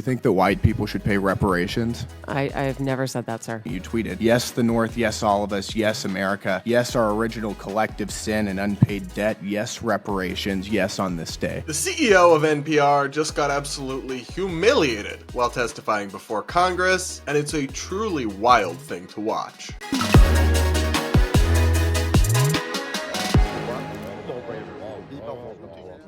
think that white people should pay reparations? I have never said that, sir. You tweeted, yes, the North, yes, all of us, yes, America, yes, our original collective sin and unpaid debt, yes, reparations, yes, on this day. The CEO of NPR just got absolutely humiliated while testifying before Congress, and it's a truly wild thing to watch.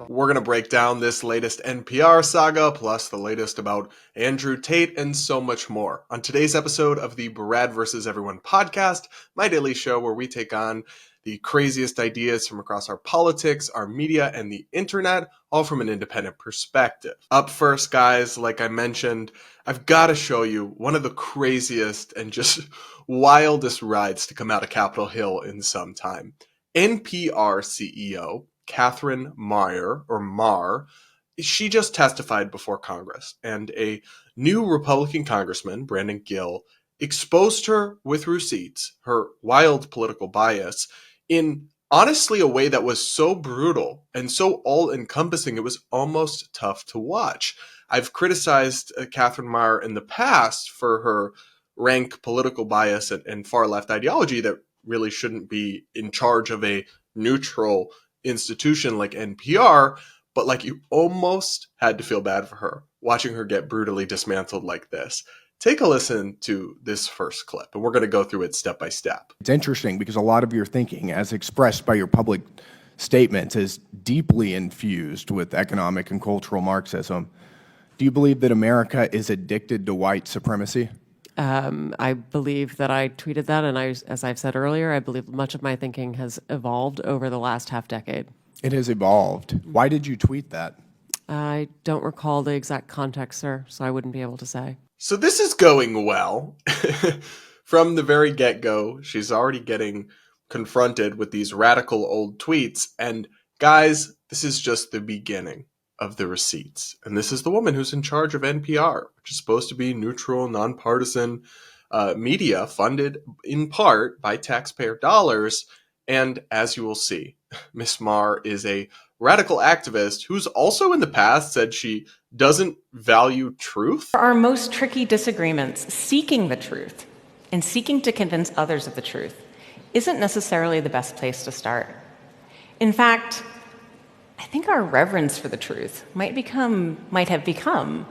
We're going to break down this latest NPR saga, plus the latest about Andrew Tate, and so much more on today's episode of the Brad vs. Everyone podcast, my daily show where we take on the craziest ideas from across our politics, our media, and the internet, all from an independent perspective. Up first, guys, like I mentioned, I've got to show you one of the craziest and just wildest rides to come out of Capitol Hill in some time. NPR CEO Katherine Maher, or Maher, she just testified before Congress, and a new Republican congressman, Brandon Gill, exposed her with receipts, her wild political bias, in honestly a way that was so brutal and so all-encompassing it was almost tough to watch. I've criticized Katherine Maher in the past for her rank political bias and far-left ideology that really shouldn't be in charge of a neutral institution like NPR, but like you almost had to feel bad for her watching her get brutally dismantled like this. Take a listen to this first clip, and we're going to go through it step by step. It's interesting because a lot of your thinking, as expressed by your public statements, is deeply infused with economic and cultural Marxism. Do you believe that America is addicted to white supremacy? I believe that I tweeted that, and as I've said earlier, I believe much of my thinking has evolved over the last half decade. It has evolved. Why did you tweet that? I don't recall the exact context, sir, so I wouldn't be able to say. So this is going well. From the very get-go, she's already getting confronted with these radical old tweets. And guys, this is just the beginning of the receipts. And this is the woman who's in charge of NPR, which is supposed to be neutral, nonpartisan media funded in part by taxpayer dollars. And as you will see, Miss Maher is a radical activist who's also in the past said she doesn't value truth. For our most tricky disagreements, seeking the truth and seeking to convince others of the truth isn't necessarily the best place to start. In fact, I think our reverence for the truth might have become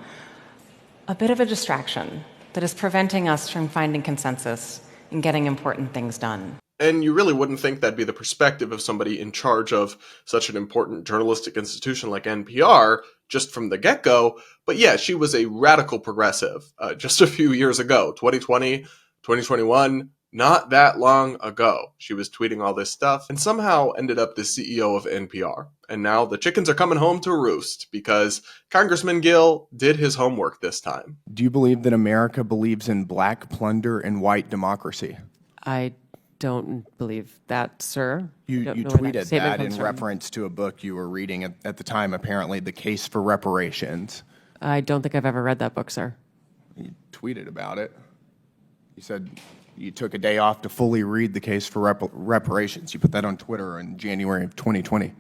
a bit of a distraction that is preventing us from finding consensus and getting important things done. And you really wouldn't think that'd be the perspective of somebody in charge of such an important journalistic institution like NPR, just from the get-go. But yeah, she was a radical progressive just a few years ago, 2020, 2021, not that long ago. She was tweeting all this stuff and somehow ended up the CEO of NPR. And now the chickens are coming home to roost because Congressman Gill did his homework this time. Do you believe that America believes in black plunder and white democracy? I don't believe that, sir. You tweeted that in reference to a book you were reading at the time, apparently, The Case for Reparations. I don't think I've ever read that book, sir. You tweeted about it. You said you took a day off to fully read The Case for Reparations. You put that on Twitter in January of 2020.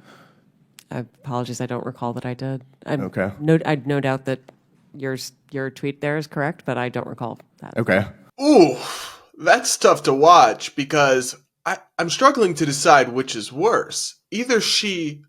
Apologies, I don't recall that I did. Okay. I'd no doubt that your tweet there is correct, but I don't recall that. Okay. Ooh, that's tough to watch because I'm struggling to decide which is worse. Either she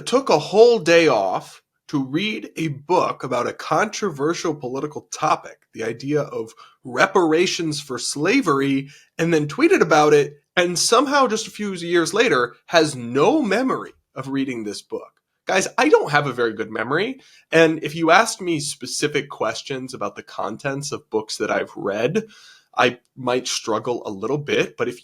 took a whole day off to read a book about a controversial political topic, the idea of reparations for slavery, and then tweeted about it, and somehow just a few years later has no memory of reading this book. Guys, I don't have a very good memory, and if you asked me specific questions about the contents of books that I've read, I might struggle a little bit, but if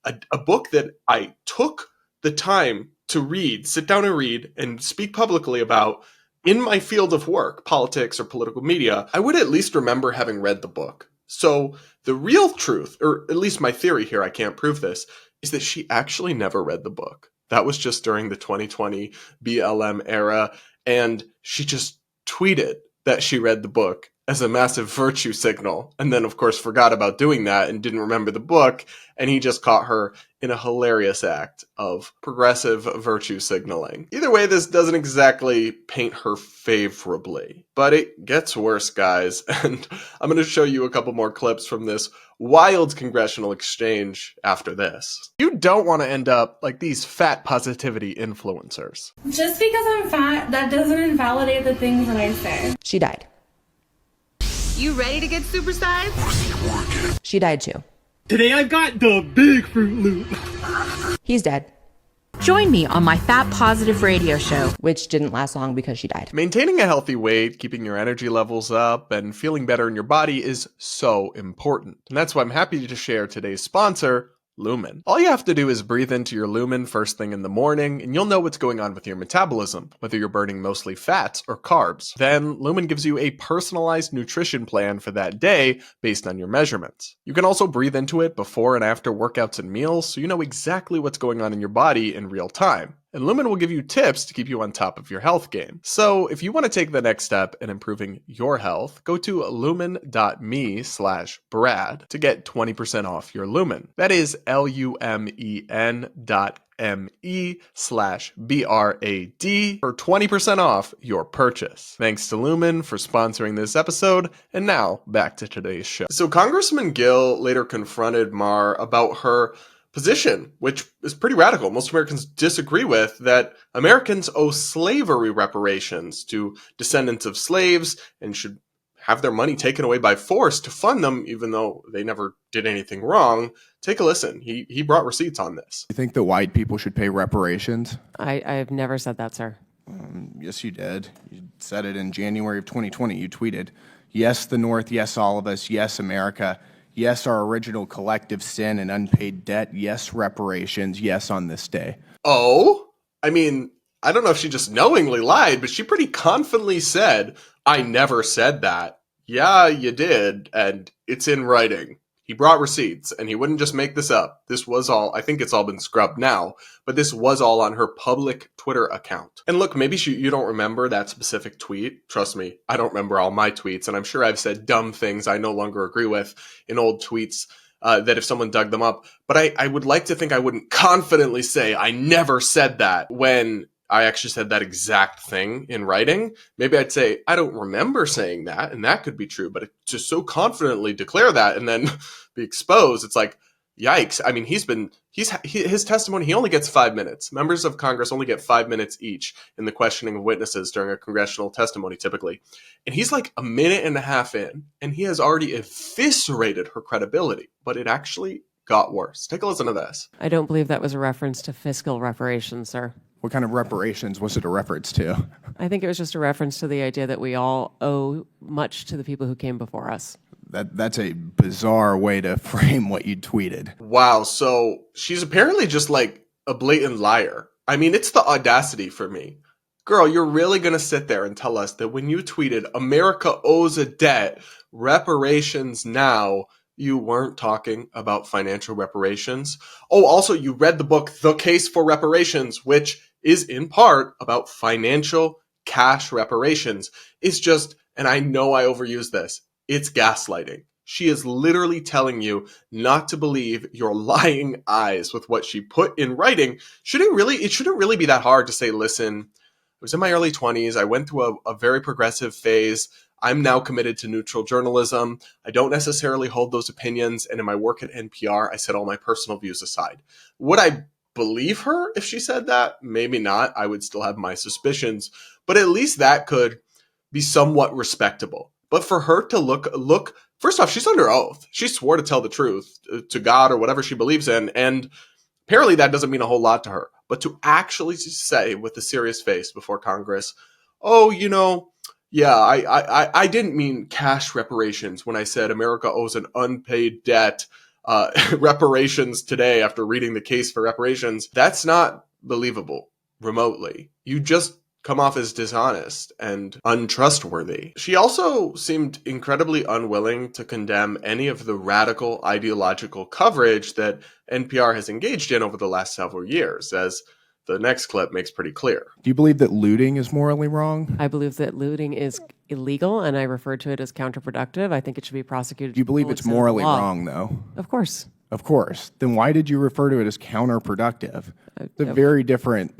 a book that I took the time to read, sit down and read, and speak publicly about in my field of work, politics or political media, I would at least remember having read the book. So the real truth, or at least my theory here, I can't prove this, is that she actually never read the book. That was just during the 2020 BLM era, and she just tweeted that she read the book as a massive virtue signal, and then of course forgot about doing that and didn't remember the book, and he just caught her in a hilarious act of progressive virtue signaling. Either way, this doesn't exactly paint her favorably, but it gets worse, guys, and I'm going to show you a couple more clips from this wild congressional exchange after this. You don't want to end up like these fat positivity influencers. Just because I'm fat, that doesn't invalidate the things that I say. She died. You ready to get supersized? She died too. Today I've got the big Fruit Loop. He's dead. Join me on my Fat Positive radio show. Which didn't last long because she died. Maintaining a healthy weight, keeping your energy levels up, and feeling better in your body is so important. And that's why I'm happy to share today's sponsor, Lumen. All you have to do is breathe into your Lumen first thing in the morning, and you'll know what's going on with your metabolism, whether you're burning mostly fats or carbs. Then Lumen gives you a personalized nutrition plan for that day based on your measurements. You can also breathe into it before and after workouts and meals, so you know exactly what's going on in your body in real time. And Lumen will give you tips to keep you on top of your health game. So if you want to take the next step in improving your health, go to lumen.me/Brad to get 20% off your Lumen. That is LUMEN.me/BRAD for 20% off your purchase. Thanks to Lumen for sponsoring this episode. And now back to today's show. So Congressman Gill later confronted Maher about her position, which is pretty radical. Most Americans disagree with, that Americans owe slavery reparations to descendants of slaves and should have their money taken away by force to fund them, even though they never did anything wrong. Take a listen. He brought receipts on this. You think that white people should pay reparations? I've never said that, sir. Yes, you did. You said it in January of 2020. You tweeted, "Yes, the North. Yes, all of us. Yes, America. Yes, our original collective sin and unpaid debt. Yes, reparations. Yes, on this day." Oh? I mean, I don't know if she just knowingly lied, but she pretty confidently said, "I never said that." Yeah, you did, and it's in writing. He brought receipts, and he wouldn't just make this up. This was all, I think it's all been scrubbed now, but this was all on her public Twitter account. And look, maybe you don't remember that specific tweet. Trust me, I don't remember all my tweets, and I'm sure I've said dumb things I no longer agree with in old tweets that if someone dug them up. But I would like to think I wouldn't confidently say, "I never said that," when I actually said that exact thing in writing. Maybe I'd say, "I don't remember saying that," and that could be true. But to so confidently declare that and then be exposed, it's like, yikes. I mean, his testimony, he only gets 5 minutes. Members of Congress only get 5 minutes each in the questioning of witnesses during a congressional testimony, typically. And he's like a minute and a half in, and he has already eviscerated her credibility. But it actually got worse. Take a listen to this. I don't believe that was a reference to fiscal reparations, sir. What kind of reparations was it a reference to? I think it was just a reference to the idea that we all owe much to the people who came before us. That's a bizarre way to frame what you tweeted. Wow, so she's apparently just like a blatant liar. I mean, it's the audacity for me. Girl, you're really going to sit there and tell us that when you tweeted, "America owes a debt, reparations now," you weren't talking about financial reparations? Oh, also, you read the book, The Case for Reparations, which is in part about financial cash reparations. It's just, and I know I overuse this, it's gaslighting. She is literally telling you not to believe your lying eyes with what she put in writing. It shouldn't really be that hard to say, "Listen, I was in my early 20s. I went through a very progressive phase. I'm now committed to neutral journalism. I don't necessarily hold those opinions. And in my work at NPR, I set all my personal views aside." Would I believe her if she said that? Maybe not. I would still have my suspicions. But at least that could be somewhat respectable. But for her to look, first off, she's under oath. She swore to tell the truth to God or whatever she believes in. And apparently that doesn't mean a whole lot to her. But to actually say with a serious face before Congress, "Oh, yeah, I didn't mean cash reparations when I said America owes an unpaid debt, reparations today after reading The Case for Reparations," that's not believable remotely. You just come off as dishonest and untrustworthy. She also seemed incredibly unwilling to condemn any of the radical ideological coverage that NPR has engaged in over the last several years, as the next clip makes pretty clear. Do you believe that looting is morally wrong? I believe that looting is illegal, and I refer to it as counterproductive. I think it should be prosecuted. Do you believe it's morally wrong, though? Of course. Of course. Then why did you refer to it as counterproductive? It's a very different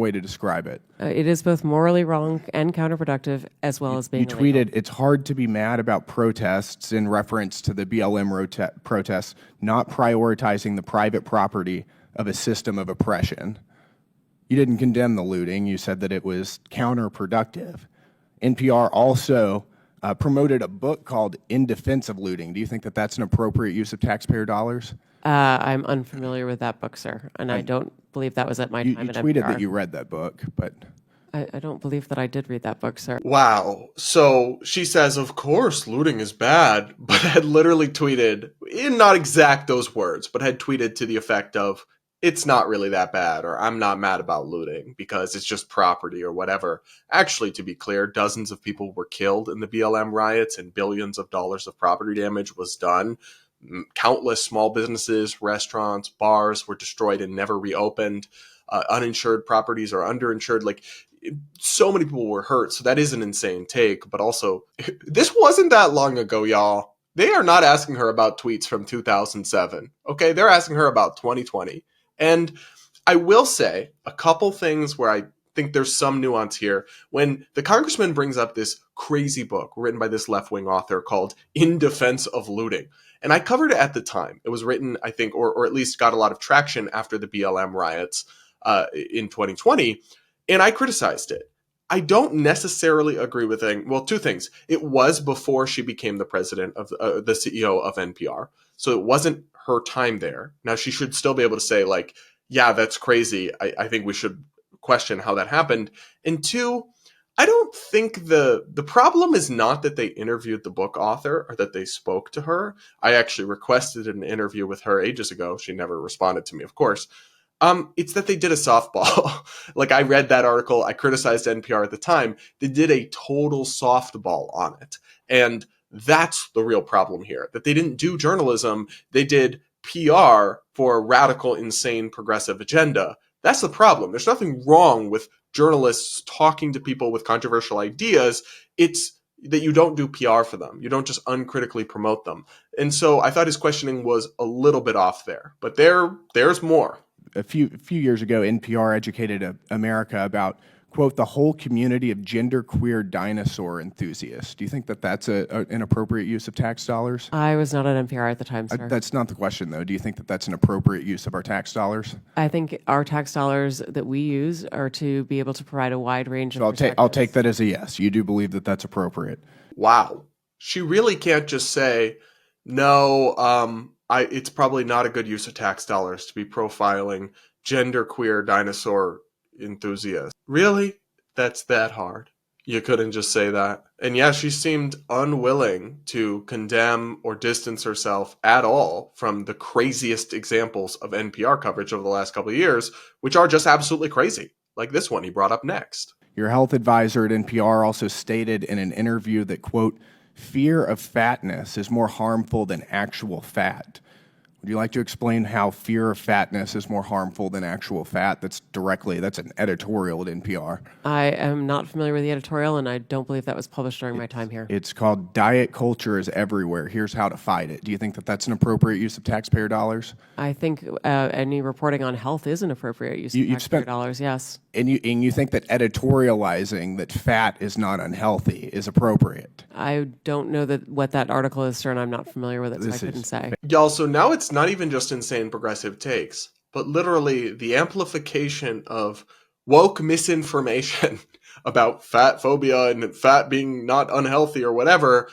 way to describe it. It is both morally wrong and counterproductive, as well as being You tweeted, "It's hard to be mad about protests," in reference to the BLM protests, not prioritizing the private property of a system of oppression. You didn't condemn the looting. You said that it was counterproductive. NPR also promoted a book called In Defense of Looting. Do you think that that's an appropriate use of taxpayer dollars? I'm unfamiliar with that book, sir, and I don't believe that was at my time You at tweeted NPR. that you read that book, but I don't believe that I did read that book, sir. Wow. So she says, of course, looting is bad, but had literally tweeted, in not exact those words, but had tweeted to the effect of, it's not really that bad, or I'm not mad about looting because it's just property or whatever. Actually, to be clear, dozens of people were killed in the BLM riots and billions of dollars of property damage was done. Countless small businesses, restaurants, bars were destroyed and never reopened. Uninsured properties are underinsured. Like, so many people were hurt. So that is an insane take. But also, this wasn't that long ago, y'all. They are not asking her about tweets from 2007. Okay, they're asking her about 2020. And I will say a couple things where I think there's some nuance here. When the congressman brings up this crazy book written by this left-wing author called In Defense of Looting, and I covered it at the time. It was written, I think, or at least got a lot of traction after the BLM riots in 2020, and I criticized it. I don't necessarily agree with it. Well, two things. It was before she became the president of the CEO of NPR, so it wasn't her time there. Now, she should still be able to say, like, yeah, that's crazy. I think we should question how that happened. And two, I don't think the problem is not that they interviewed the book author or that they spoke to her. I actually requested an interview with her ages ago. She never responded to me, of course. It's that they did a softball. Like, I read that article. I criticized NPR at the time. They did a total softball on it. And that's the real problem here, that they didn't do journalism. They did PR for a radical, insane, progressive agenda. That's the problem. There's nothing wrong with journalists talking to people with controversial ideas. It's that you don't do PR for them. You don't just uncritically promote them. And so I thought his questioning was a little bit off there. But there's more. A few years ago, NPR educated America about, quote, the whole community of genderqueer dinosaur enthusiasts. Do you think that that's an appropriate use of tax dollars? I was not at NPR at the time, sir. That's not the question, though. Do you think that that's an appropriate use of our tax dollars? I think our tax dollars that we use are to be able to provide a wide range of I'll take that as a yes. You do believe that that's appropriate. Wow. She really can't just say, no, it's probably not a good use of tax dollars to be profiling genderqueer dinosaur enthusiasts. Really? That's that hard? You couldn't just say that? And yeah, she seemed unwilling to condemn or distance herself at all from the craziest examples of NPR coverage over the last couple of years, which are just absolutely crazy, like this one he brought up next. Your health advisor at NPR also stated in an interview that, quote, fear of fatness is more harmful than actual fat. Would you like to explain how fear of fatness is more harmful than actual fat? That's an editorial at NPR. I am not familiar with the editorial, and I don't believe that was published during my time here. It's called Diet Culture is Everywhere. Here's how to fight it. Do you think that that's an appropriate use of taxpayer dollars? I think any reporting on health is an appropriate use of taxpayer dollars, yes. And you think that editorializing that fat is not unhealthy is appropriate? I don't know what that article is, sir, and I'm not familiar with it, so I couldn't say. Y'all, so now it's not even just insane progressive takes, but literally the amplification of woke misinformation about fat phobia and fat being not unhealthy or whatever.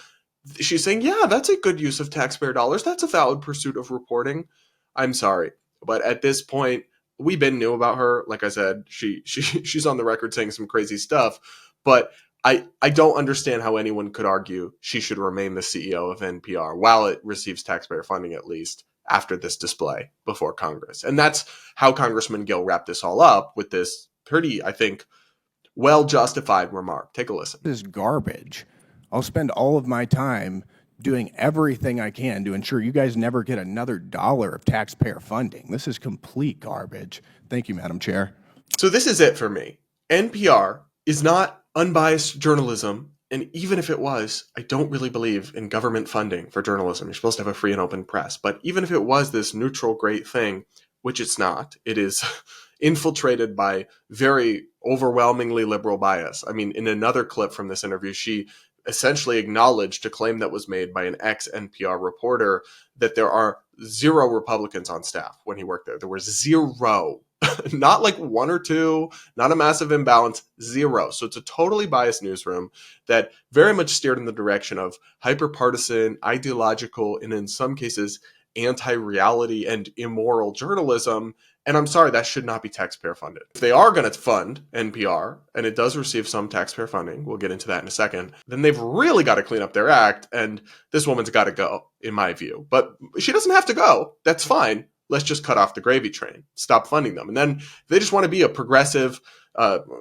She's saying, yeah, that's a good use of taxpayer dollars. That's a valid pursuit of reporting. I'm sorry, but at this point, we been knew about her. Like I said, she's on the record saying some crazy stuff, but I don't understand how anyone could argue she should remain the CEO of NPR while it receives taxpayer funding, at least after this display before Congress. And that's how Congressman Gill wrapped this all up with this pretty, I think, well-justified remark. Take a listen. This is garbage. I'll spend all of my time doing everything I can to ensure you guys never get another dollar of taxpayer funding. This is complete garbage. Thank you, Madam Chair. So this is it for me. NPR is not unbiased journalism. And even if it was, I don't really believe in government funding for journalism. You're supposed to have a free and open press. But even if it was this neutral, great thing, which it's not, it is infiltrated by very overwhelmingly liberal bias. I mean, in another clip from this interview, she essentially acknowledged a claim that was made by an ex-NPR reporter that there are 0 Republicans on staff when he worked there. There were 0. Not like 1 or 2, not a massive imbalance, 0. So it's a totally biased newsroom that very much steered in the direction of hyper-partisan, ideological, and in some cases, anti-reality and immoral journalism. And I'm sorry, that should not be taxpayer funded. If they are going to fund NPR, and it does receive some taxpayer funding, we'll get into that in a second, then they've really got to clean up their act, and this woman's got to go, in my view. But she doesn't have to go. That's fine. Let's just cut off the gravy train. Stop funding them. And then if they just want to be a progressive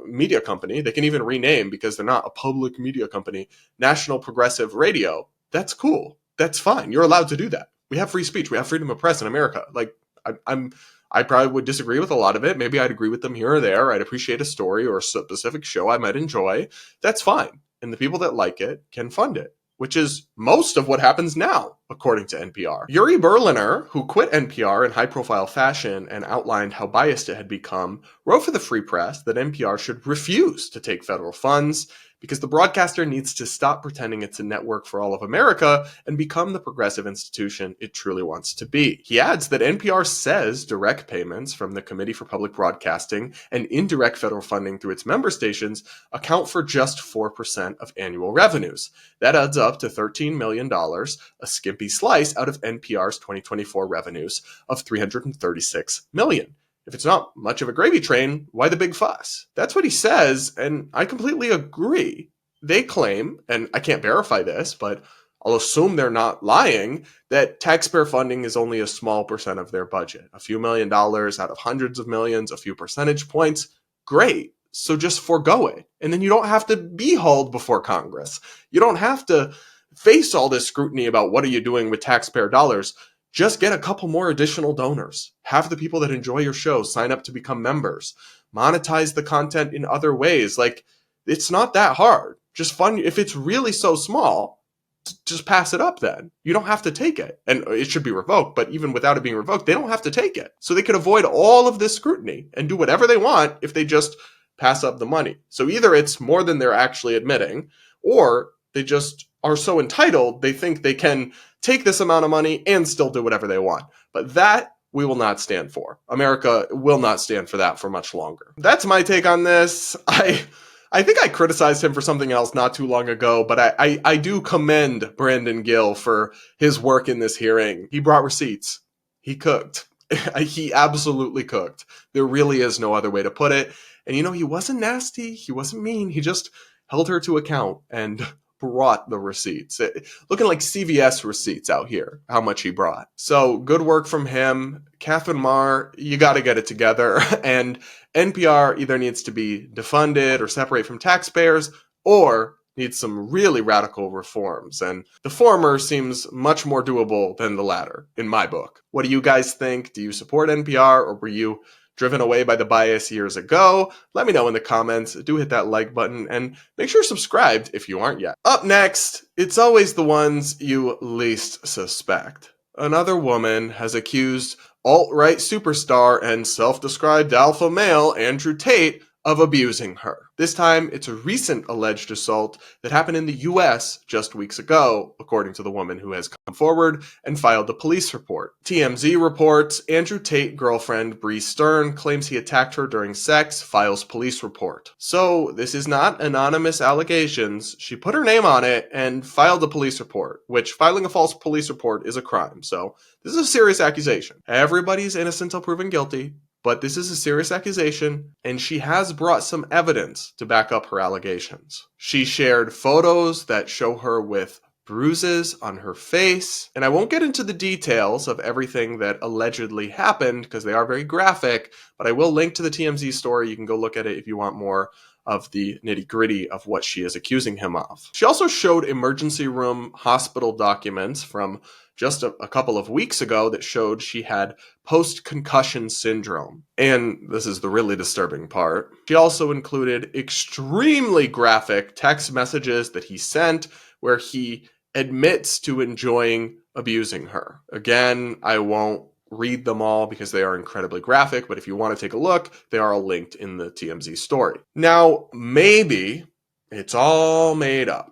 media company, they can even rename, because they're not a public media company, National Progressive Radio. That's cool. That's fine. You're allowed to do that. We have free speech. We have freedom of press in America. Like, I probably would disagree with a lot of it. Maybe I'd agree with them here or there. I'd appreciate a story or a specific show I might enjoy. That's fine. And the people that like it can fund it, which is most of what happens now, according to NPR. Yuri Berliner, who quit NPR in high-profile fashion and outlined how biased it had become, wrote for the Free Press that NPR should refuse to take federal funds because the broadcaster needs to stop pretending it's a network for all of America and become the progressive institution it truly wants to be. He adds that NPR says direct payments from the Committee for Public Broadcasting and indirect federal funding through its member stations account for just 4% of annual revenues. That adds up to $13 million, a skimpy slice out of NPR's 2024 revenues of $336 million. If it's not much of a gravy train, why the big fuss? That's what he says, and I completely agree. They claim, and I can't verify this, but I'll assume they're not lying, that taxpayer funding is only a small percent of their budget. A few $1 million out of hundreds of millions, a few percentage points. Great. So just forego it. And then you don't have to be hauled before Congress. You don't have to face all this scrutiny about what are you doing with taxpayer dollars. Just get a couple more additional donors. Have the people that enjoy your show sign up to become members. Monetize the content in other ways. Like, it's not that hard. Just fund. If it's really so small, just pass it up then. You don't have to take it. And it should be revoked, but even without it being revoked, they don't have to take it. So they could avoid all of this scrutiny and do whatever they want if they just pass up the money. So either it's more than they're actually admitting, or they just are so entitled, they think they can take this amount of money and still do whatever they want. But that we will not stand for. America will not stand for that for much longer. That's my take on this. I think I criticized him for something else not too long ago, but I do commend Brandon Gill for his work in this hearing. He brought receipts. He cooked. He absolutely cooked. There really is no other way to put it. And he wasn't nasty. He wasn't mean. He just held her to account and brought the receipts. Looking like CVS receipts out here, how much he brought. So good work from him. Katherine Maher, you got to get it together. And NPR either needs to be defunded or separate from taxpayers, or needs some really radical reforms. And the former seems much more doable than the latter, in my book. What do you guys think? Do you support NPR, or were you driven away by the bias years ago? Let me know in the comments. Do hit that like button and make sure you're subscribed if you aren't yet. Up next, it's always the ones you least suspect. Another woman has accused alt-right superstar and self-described alpha male Andrew Tate of abusing her. This time, it's a recent alleged assault that happened in the U.S. just weeks ago, according to the woman who has come forward and filed a police report. TMZ reports Andrew Tate girlfriend Bree Stern claims he attacked her during sex, files police report. So this is not anonymous allegations. She put her name on it and filed a police report, which filing a false police report is a crime. So this is a serious accusation. Everybody's innocent until proven guilty. But this is a serious accusation, and she has brought some evidence to back up her allegations. She shared photos that show her with bruises on her face, and I won't get into the details of everything that allegedly happened because they are very graphic, but I will link to the TMZ story. You can go look at it if you want more of the nitty-gritty of what she is accusing him of. She also showed emergency room hospital documents from just a couple of weeks ago that showed she had post-concussion syndrome. And this is the really disturbing part. She also included extremely graphic text messages that he sent where he admits to enjoying abusing her. Again, I won't read them all because they are incredibly graphic, but if you want to take a look, they are all linked in the TMZ story. Now, maybe it's all made up.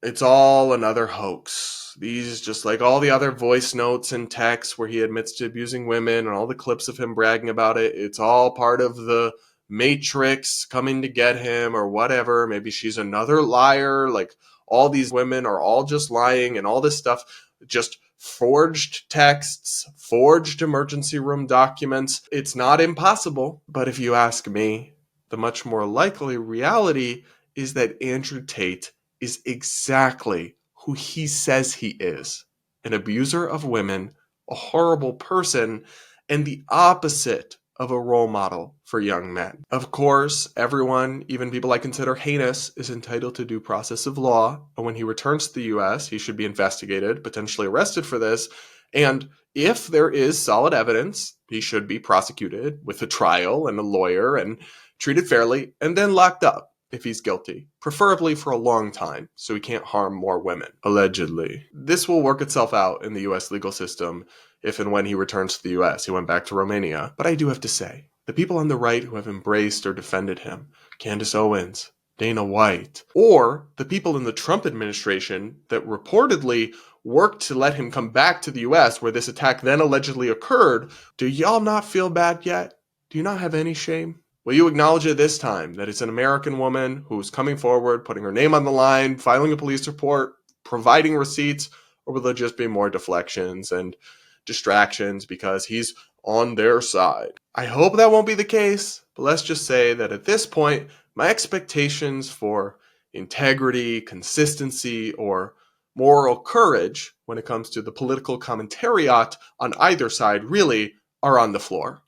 It's all another hoax. These, just like all the other voice notes and texts where he admits to abusing women and all the clips of him bragging about it, it's all part of the Matrix coming to get him or whatever. Maybe she's another liar. Like, all these women are all just lying and all this stuff, just forged texts, forged emergency room documents. It's not impossible, but if you ask me, the much more likely reality is that Andrew Tate is exactly who he says he is, an abuser of women, a horrible person, and the opposite of a role model for young men. Of course, everyone, even people I consider heinous, is entitled to due process of law. And when he returns to the US, he should be investigated, potentially arrested for this. And if there is solid evidence, he should be prosecuted with a trial and a lawyer and treated fairly, and then locked up if he's guilty, preferably for a long time, so he can't harm more women, allegedly. This will work itself out in the US legal system if and when he returns to the US. He went back to Romania. But I do have to say, the people on the right who have embraced or defended him, Candace Owens, Dana White, or the people in the Trump administration that reportedly worked to let him come back to the US where this attack then allegedly occurred, do y'all not feel bad yet? Do you not have any shame? Will you acknowledge it this time that it's an American woman who's coming forward, putting her name on the line, filing a police report, providing receipts, or will there just be more deflections and distractions because he's on their side? I hope that won't be the case, but let's just say that at this point, my expectations for integrity, consistency, or moral courage when it comes to the political commentariat on either side really are on the floor.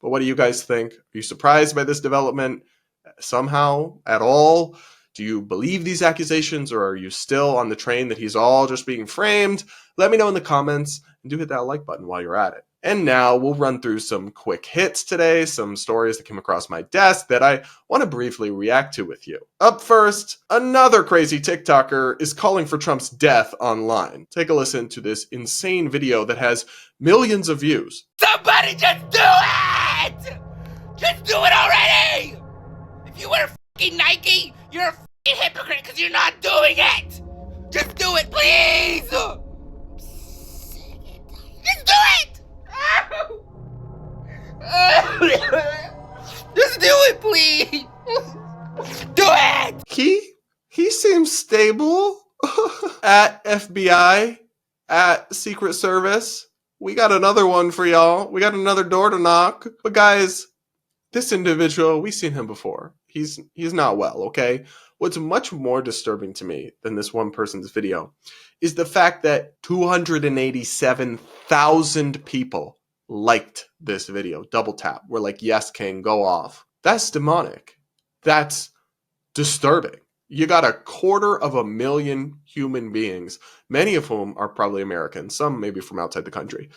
But what do you guys think? Are you surprised by this development somehow at all? Do you believe these accusations, or are you still on the train that he's all just being framed? Let me know in the comments, and do hit that like button while you're at it. And now we'll run through some quick hits today, some stories that came across my desk that I want to briefly react to with you. Up first, another crazy TikToker is calling for Trump's death online. Take a listen to this insane video that has millions of views. Somebody just do it! Just do it already! If you wear fucking Nike, you're a fucking hypocrite because you're not doing it! Just do it, please! Just do it! Just do it, please! Do it! He seems stable. At FBI, at Secret Service. We got another one for y'all. We got another door to knock. But guys, this individual, we've seen him before. He's not well, okay? What's much more disturbing to me than this one person's video is the fact that 287,000 people liked this video. Double tap. We're like, yes, King, go off. That's demonic. That's disturbing. You got 250,000 human beings, many of whom are probably Americans, some maybe from outside the country,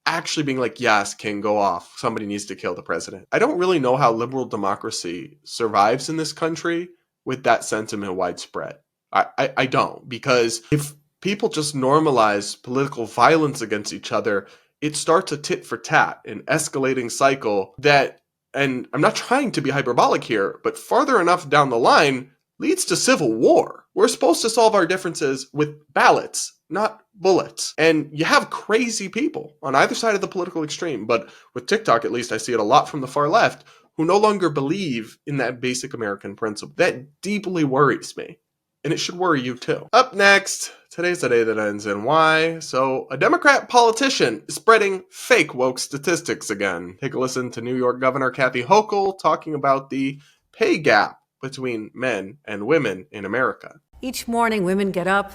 actually being like, yes, King, go off. Somebody needs to kill the president. I don't really know how liberal democracy survives in this country with that sentiment widespread. I don't, because if people just normalize political violence against each other, it starts a tit for tat, an escalating cycle that, and I'm not trying to be hyperbolic here, but farther enough down the line, leads to civil war. We're supposed to solve our differences with ballots, not bullets. And you have crazy people on either side of the political extreme, but with TikTok, at least I see it a lot from the far left, who no longer believe in that basic American principle. That deeply worries me, and it should worry you too. Up next, today's the day that ends in Y. So a Democrat politician is spreading fake woke statistics again. Take a listen to New York Governor Kathy Hochul talking about the pay gap between men and women in America. Each morning, women get up,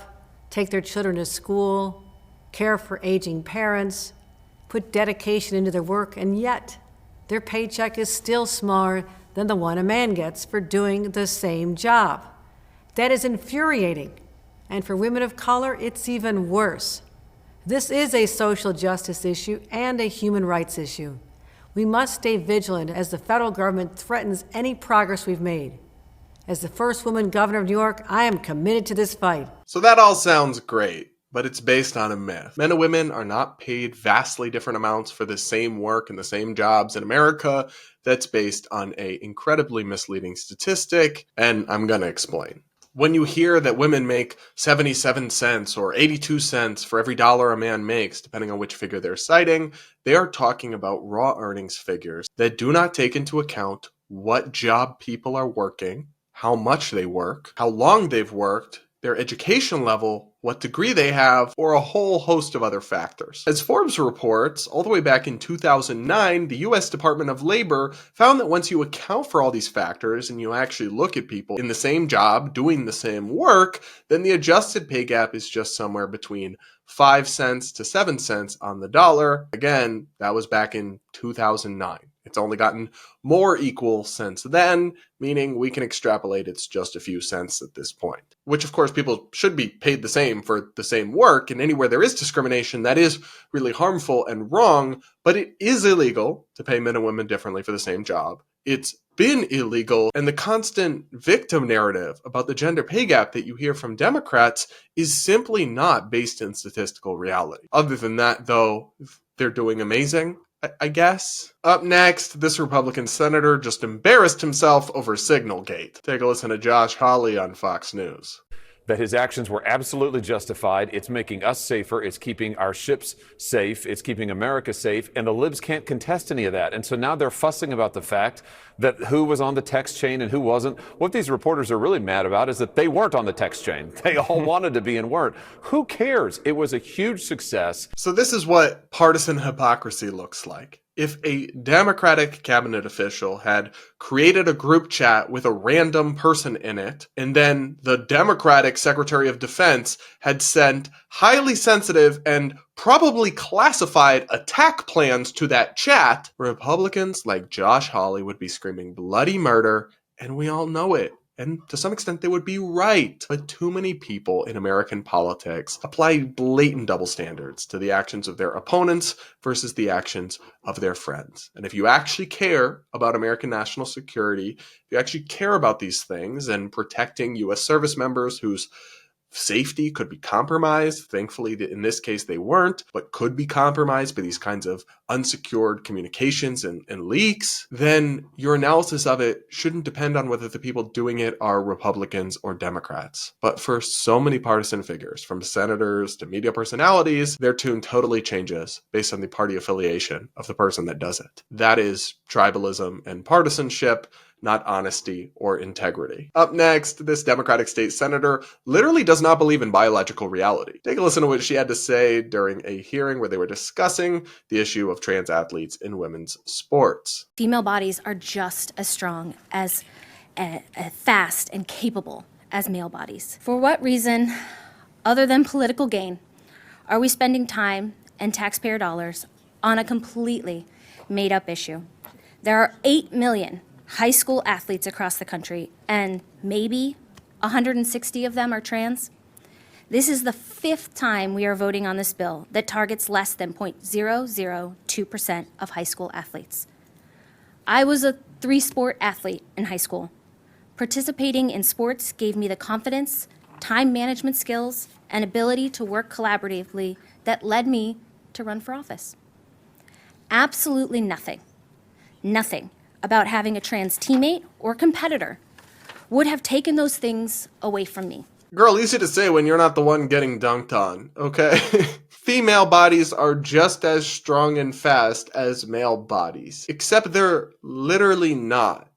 take their children to school, care for aging parents, put dedication into their work, and yet their paycheck is still smaller than the one a man gets for doing the same job. That is infuriating. And for women of color, it's even worse. This is a social justice issue and a human rights issue. We must stay vigilant as the federal government threatens any progress we've made. As the first woman governor of New York, I am committed to this fight. So that all sounds great, but it's based on a myth. Men and women are not paid vastly different amounts for the same work and the same jobs in America. That's based on an incredibly misleading statistic, and I'm going to explain. When you hear that women make 77 cents or 82 cents for every dollar a man makes, depending on which figure they're citing, they are talking about raw earnings figures that do not take into account what job people are working, how much they work, how long they've worked, their education level, what degree they have, or a whole host of other factors. As Forbes reports, all the way back in 2009, the U.S. Department of Labor found that once you account for all these factors and you actually look at people in the same job doing the same work, then the adjusted pay gap is just somewhere between 5 cents to 7 cents on the dollar. Again, that was back in 2009. It's only gotten more equal since then, meaning we can extrapolate it's just a few cents at this point. Which, of course, people should be paid the same for the same work, and anywhere there is discrimination, that is really harmful and wrong, but it is illegal to pay men and women differently for the same job. It's been illegal, and the constant victim narrative about the gender pay gap that you hear from Democrats is simply not based in statistical reality. Other than that, though, they're doing amazing, I guess. Up next, this Republican senator just embarrassed himself over Signalgate. Take a listen to Josh Hawley on Fox News. That his actions were absolutely justified. It's making us safer. It's keeping our ships safe. It's keeping America safe. And the libs can't contest any of that. And so now they're fussing about the fact that who was on the text chain and who wasn't. What these reporters are really mad about is that they weren't on the text chain. They all wanted to be and weren't. Who cares? It was a huge success. So this is what partisan hypocrisy looks like. If a Democratic cabinet official had created a group chat with a random person in it, and then the Democratic Secretary of Defense had sent highly sensitive and probably classified attack plans to that chat, Republicans like Josh Hawley would be screaming bloody murder, and we all know it. And to some extent, they would be right. But too many people in American politics apply blatant double standards to the actions of their opponents versus the actions of their friends. And if you actually care about American national security, if you actually care about these things and protecting U.S. service members whose safety could be compromised. Thankfully, in this case, they weren't, but could be compromised by these kinds of unsecured communications and leaks, then your analysis of it shouldn't depend on whether the people doing it are Republicans or Democrats. But for so many partisan figures, from senators to media personalities, their tune totally changes based on the party affiliation of the person that does it. That is tribalism and partisanship, not honesty or integrity. Up next, this Democratic state senator literally does not believe in biological reality. Take a listen to what she had to say during a hearing where they were discussing the issue of trans athletes in women's sports. Female bodies are just as strong, as fast and capable as male bodies. For what reason, other than political gain, are we spending time and taxpayer dollars on a completely made-up issue? There are 8 million high school athletes across the country, and maybe 160 of them are trans. This is the 5th time we are voting on this bill that targets less than 0.002% of high school athletes. I was a 3-sport athlete in high school. Participating in sports gave me the confidence, time management skills, and ability to work collaboratively that led me to run for office. Absolutely nothing about having a trans teammate or competitor would have taken those things away from me. Girl, easy to say when you're not the one getting dunked on, okay? Female bodies are just as strong and fast as male bodies, except they're literally not.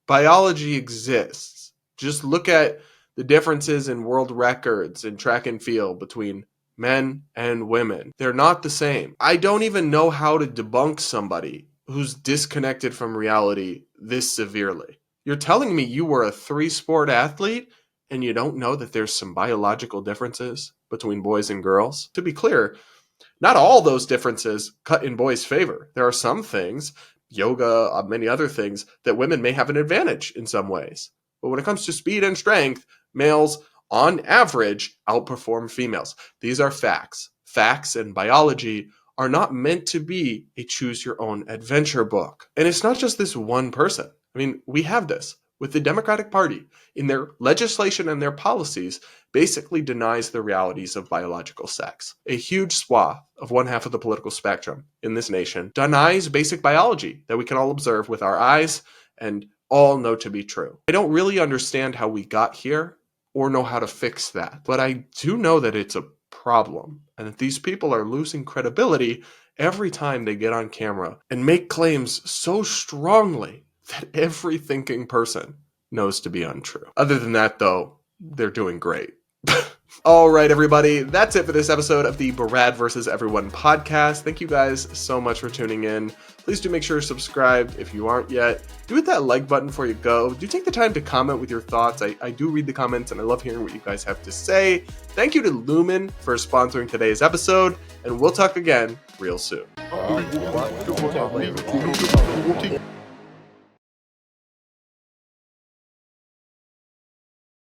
Biology exists. Just look at the differences in world records in track and field between men and women. They're not the same. I don't even know how to debunk somebody who's disconnected from reality this severely. You're telling me you were a 3-sport athlete and you don't know that there's some biological differences between boys and girls? To be clear, not all those differences cut in boys' favor. There are some things yoga, many other things, that women may have an advantage in some ways. But when it comes to speed and strength, males, on average, outperform females. These are facts. Facts and biology are not meant to be a choose-your-own-adventure book. And it's not just this one person. I mean, we have this with the Democratic Party in their legislation and their policies basically denies the realities of biological sex. A huge swath of one half of the political spectrum in this nation denies basic biology that we can all observe with our eyes and all know to be true. I don't really understand how we got here or know how to fix that, but I do know that it's a problem and that these people are losing credibility every time they get on camera and make claims so strongly that every thinking person knows to be untrue. Other than that, though, they're doing great. All right, everybody, that's it for this episode of the Brad vs. Everyone podcast. Thank you guys so much for tuning in. Please do make sure you're subscribed if you aren't yet. Do hit that like button before you go. Do take the time to comment with your thoughts. I do read the comments and I love hearing what you guys have to say. Thank you to Lumen for sponsoring today's episode, and we'll talk again real soon.